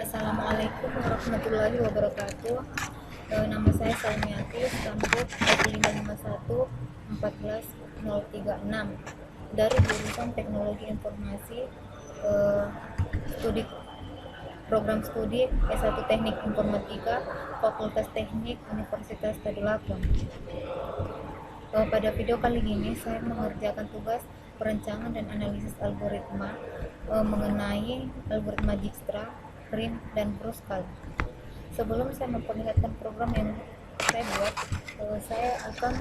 Assalamualaikum warahmatullahi wabarakatuh. Nama saya Salmiati, Stambuk 551 14036 dari jurusan Teknologi Informasi, studi program studi S1 Teknik Informatika, Fakultas Teknik Universitas Tadulako. Pada video kali ini saya mengerjakan tugas perencanaan dan analisis algoritma mengenai algoritma Dijkstra, RIM, dan Kruskal. Sebelum saya memperlihatkan program yang saya buat, saya akan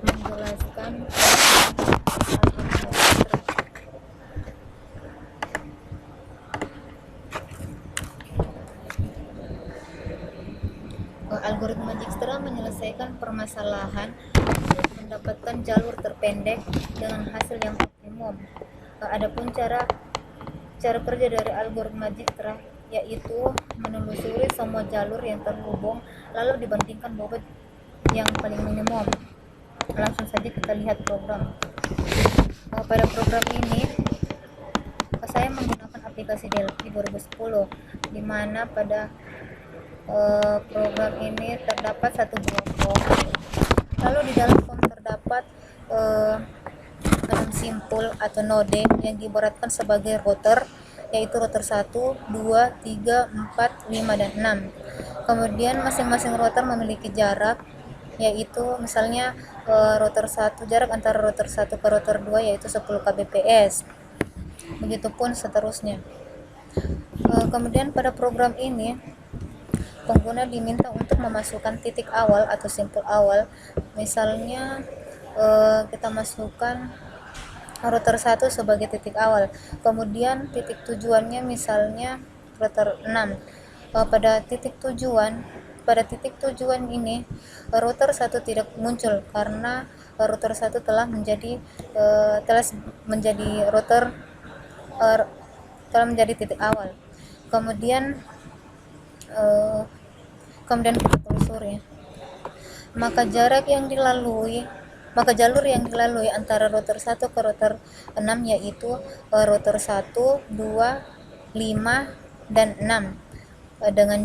menjelaskan algoritma Dijkstra. Algoritma Dijkstra menyelesaikan permasalahan mendapatkan jalur terpendek dengan hasil yang optimum. Adapun cara kerja dari algoritma Dijkstra yaitu menelusuri semua jalur yang terhubung lalu dibandingkan bobot yang paling minimum. Langsung saja kita lihat program. Pada program ini saya menggunakan aplikasi Delphi 2010, di mana pada program ini terdapat satu buah form. Lalu di dalam form terdapat 6 simpul atau node yang diibaratkan sebagai router, yaitu router 1, 2, 3, 4, 5, dan 6. Kemudian masing-masing router memiliki jarak, yaitu misalnya router 1, jarak antara router 1 ke router 2 yaitu 10 kbps. Begitupun seterusnya. Kemudian pada program ini pengguna diminta untuk memasukkan titik awal atau simpul awal. Misalnya kita masukkan router 1 sebagai titik awal, kemudian titik tujuannya misalnya router 6. Pada titik tujuan ini router 1 tidak muncul karena router 1 telah menjadi titik awal. Kemudian kita telusuri, maka jalur yang dilalui antara router 1 ke router 6 yaitu router 1, 2, 5, dan 6 dengan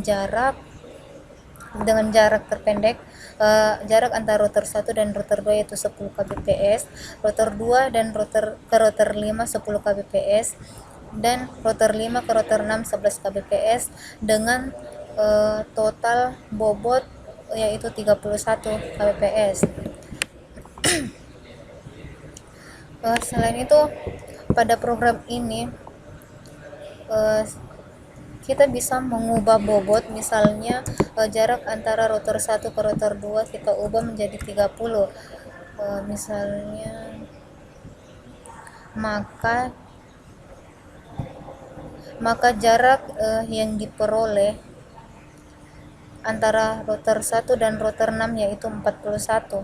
jarak terpendek. Jarak antara router 1 dan router 2 yaitu 10 kbps, router 2 dan router 5 10 kbps, dan router 5 ke router 6 11 kbps dengan total bobot yaitu 31 kbps. Selain itu pada program ini kita bisa mengubah bobot, misalnya jarak antara router 1 ke router 2 kita ubah menjadi 30, misalnya, maka jarak yang diperoleh antara router 1 dan router 6 yaitu 41,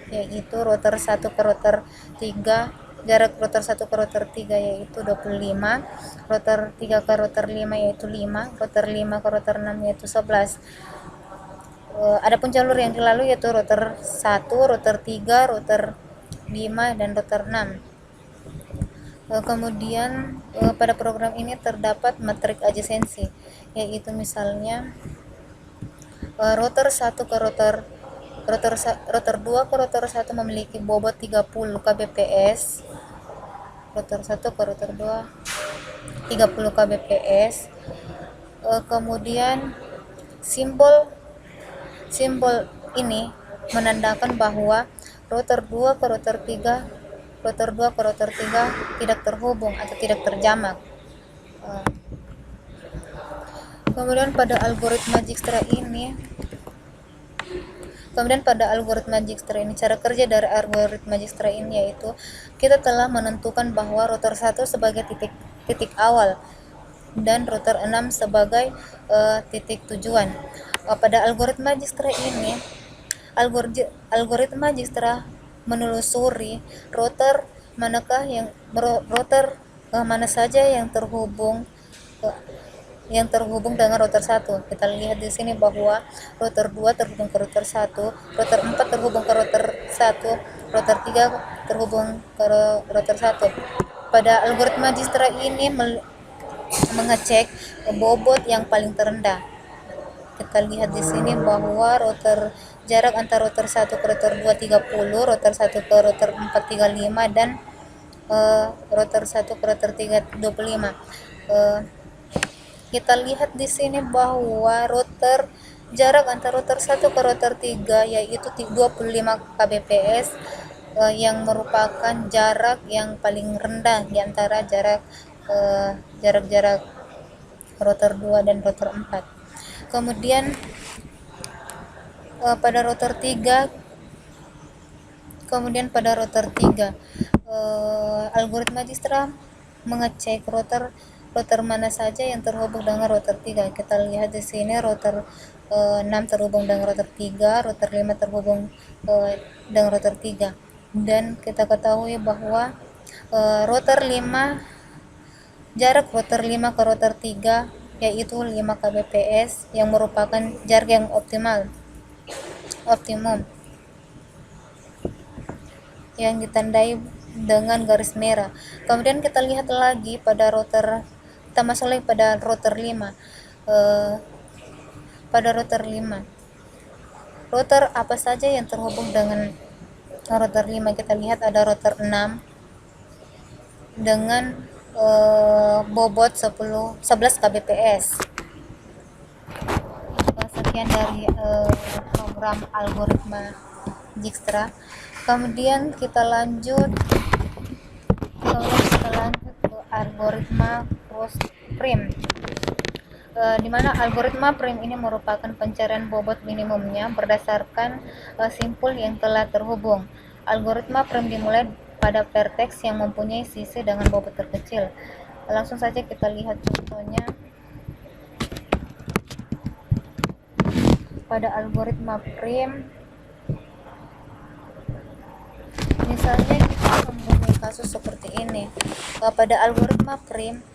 yaitu router 1 ke router 3, jarak router 1 ke router 3 yaitu 25, router 3 ke router 5 yaitu 5, router 5 ke router 6 yaitu 11. Adapun jalur yang dilalui yaitu router 1, router 3, router 5, dan router 6. Kemudian pada program ini terdapat metrik adjacency, yaitu misalnya router 1 ke router 2 ke router 1 memiliki bobot 30 kbps, router 1 ke router 2 30 kbps. Kemudian simbol ini menandakan bahwa router 2 ke router 3 tidak terhubung atau tidak terjamak. Kemudian pada algoritma Dijkstra ini cara kerja dari algoritma Dijkstra ini yaitu kita telah menentukan bahwa router 1 sebagai titik awal dan router 6 sebagai titik tujuan. Pada algoritma Dijkstra ini algoritma Dijkstra menelusuri router mana saja yang terhubung dengan router 1. Kita lihat di sini bahwa router 2 terhubung ke router 1, router 4 terhubung ke router 1, router 3 terhubung ke router 1. Pada algoritma Dijkstra ini mengecek bobot yang paling terendah. Kita lihat di sini bahwa jarak antara router 1 ke router 2 30, router 1 ke router 4 35, dan router 1 ke router 3 25. Kita lihat di sini bahwa jarak antara router 1 ke router 3 yaitu 25 kbps, yang merupakan jarak yang paling rendah di antara jarak-jarak router 2 dan router 4. Kemudian pada router 3 algoritma Dijkstra mengecek router mana saja yang terhubung dengan router 3. Kita lihat di sini router 6 terhubung dengan router 3, router 5 terhubung dengan router 3. Dan kita ketahui bahwa jarak router 5 ke router 3 yaitu 5 kbps, yang merupakan jarak yang optimum, yang ditandai dengan garis merah. Kemudian kita lihat lagi kita masuk lagi pada router 5. Pada router 5, router apa saja yang terhubung dengan router 5? Kita lihat ada router 6 dengan bobot 11 kbps. Sekian dari program algoritma Dijkstra. Kemudian kita lanjut ke algoritma cross-frame, di mana algoritma frame ini merupakan pencarian bobot minimumnya berdasarkan simpul yang telah terhubung. Algoritma frame dimulai pada vertex yang mempunyai sisi dengan bobot terkecil. Langsung saja kita lihat contohnya. Pada algoritma frame, misalnya kita mempunyai kasus seperti ini. Pada algoritma frame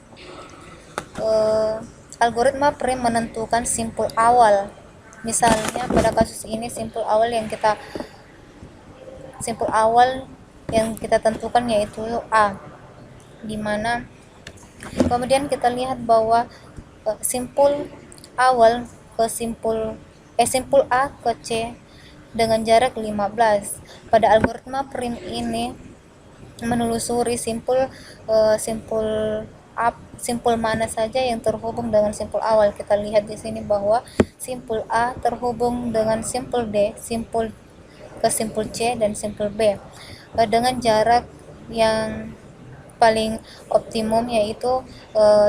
menentukan simpul awal. Misalnya pada kasus ini simpul awal yang kita tentukan yaitu A, dimana kemudian kita lihat bahwa simpul awal ke simpul A ke C dengan jarak 15. Pada algoritma frame ini menelusuri simpul mana saja yang terhubung dengan simpul awal. Kita lihat di sini bahwa simpul A terhubung dengan simpul D, simpul C, dan simpul B dengan jarak yang paling optimum, yaitu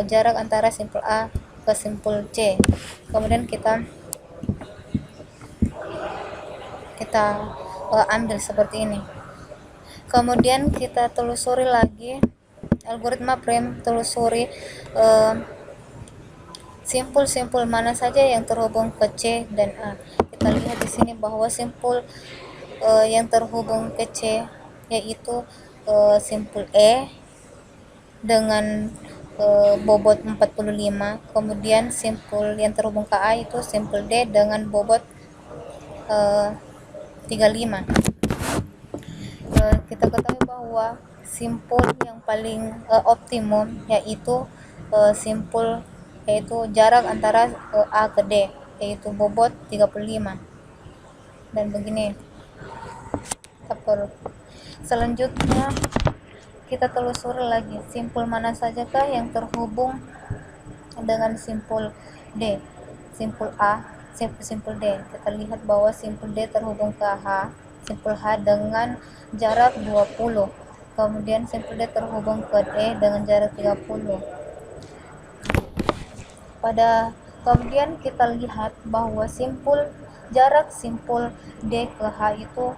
jarak antara simpul A ke simpul C. Kemudian kita ambil seperti ini. Kemudian kita telusuri lagi algoritma frame, telusuri simpul-simpul mana saja yang terhubung ke C dan A. Kita lihat di sini bahwa simpul yang terhubung ke C yaitu simpul E dengan bobot 45. Kemudian simpul yang terhubung ke A itu simpul D dengan bobot 35. Kita ketahui bahwa simpul yang paling optimum yaitu jarak antara A ke D, yaitu bobot 35. Dan begini. Selanjutnya kita telusuri lagi simpul mana sajakah yang terhubung dengan simpul D, simpul A, simpul D. Kita lihat bahwa simpul D terhubung ke simpul H dengan jarak 20. Kemudian simpul D terhubung ke E dengan jarak 30. Kemudian kita lihat bahwa jarak simpul D ke H itu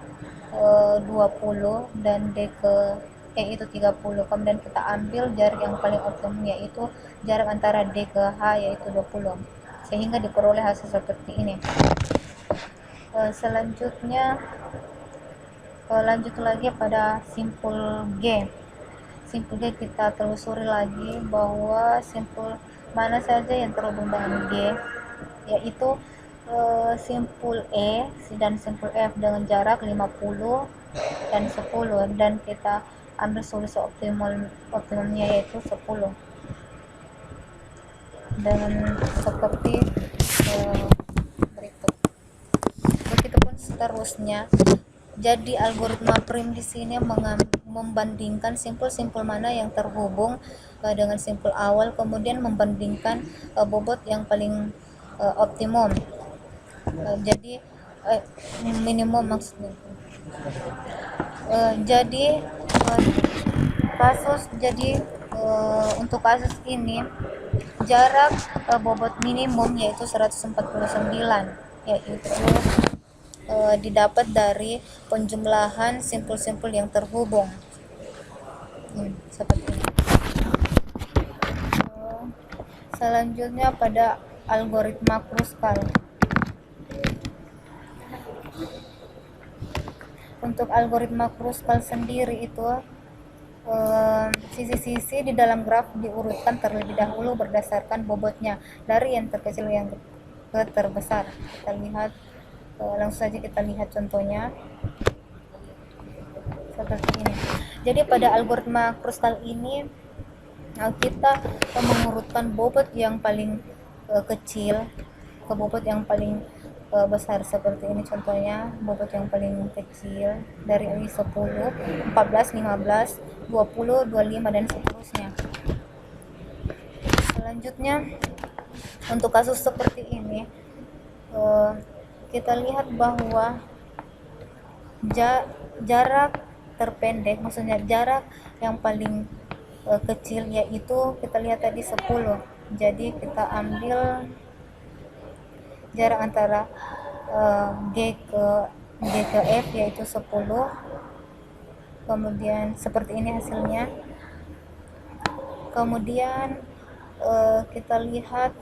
20 dan D ke E itu 30. Kemudian kita ambil jarak yang paling optimum, yaitu jarak antara D ke H yaitu 20, sehingga diperoleh hasil seperti ini. Selanjutnya lanjut lagi pada simpul G. Simpul G kita telusuri lagi bahwa simpul mana saja yang terhubung dengan G, yaitu simpul E dan simpul F dengan jarak 50 dan 10, dan kita ambil solusi optimumnya yaitu 10. dengan seperti berikut. Begitupun seterusnya. Jadi algoritma prim di sini membandingkan simpul-simpul mana yang terhubung dengan simpul awal, kemudian membandingkan bobot yang paling optimum. Jadi minimum maksudnya. Jadi untuk kasus ini jarak bobot minimum yaitu 149, yaitu didapat dari penjumlahan simpul-simpul yang terhubung. Seperti ini. Selanjutnya pada algoritma Kruskal. Untuk algoritma Kruskal sendiri itu sisi-sisi di dalam graf diurutkan terlebih dahulu berdasarkan bobotnya dari yang terkecil yang ke terbesar. Kita lihat, langsung saja kita lihat contohnya seperti ini. Jadi pada algoritma Kruskal ini kita mengurutkan bobot yang paling kecil ke bobot yang paling besar, seperti ini contohnya. Bobot yang paling kecil dari 10, 14, 15, 20, 25 dan seterusnya. Selanjutnya untuk kasus seperti ini kita lihat bahwa jarak terpendek, maksudnya jarak yang paling kecil yaitu kita lihat tadi 10. Jadi kita ambil jarak antara G ke F yaitu 10. Kemudian seperti ini hasilnya. Kemudian kita lihat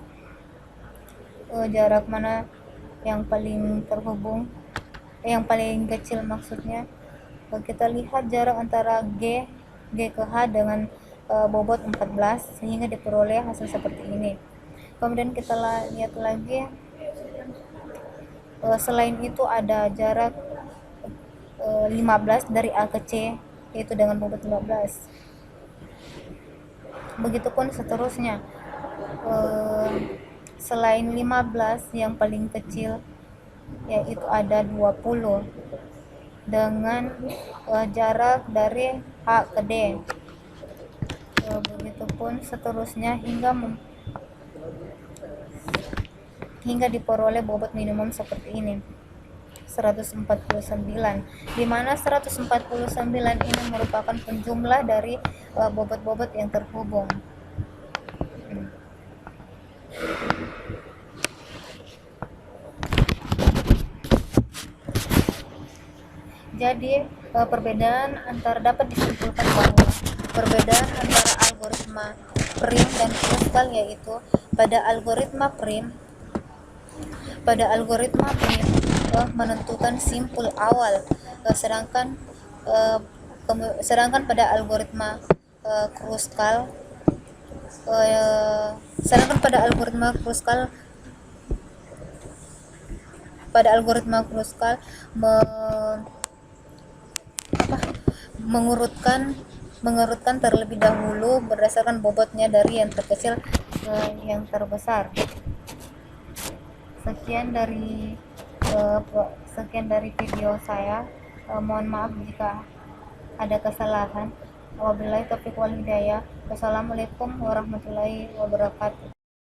jarak mana yang paling terhubung, yang paling kecil maksudnya. Kita lihat jarak antara G ke H dengan bobot 14 sehingga diperoleh hasil seperti ini. Kemudian kita lihat lagi, selain itu ada jarak 15 dari A ke C yaitu dengan bobot 15. Begitupun seterusnya, selain 15 yang paling kecil yaitu ada 20 dengan jarak dari H ke D. Begitupun seterusnya hingga diperoleh bobot minimum seperti ini 149, di mana 149 ini merupakan penjumlah dari bobot-bobot yang terhubung. Jadi dapat disimpulkan bahwa perbedaan antara algoritma prim dan Kruskal yaitu pada algoritma prim menentukan simpul awal, sedangkan pada Kruskal mengurutkan terlebih dahulu berdasarkan bobotnya dari yang terkecil ke yang terbesar. Sekian dari video saya. Mohon maaf jika ada kesalahan. Wabillahi taufiq wal hidayah. Wassalamualaikum warahmatullahi wabarakatuh.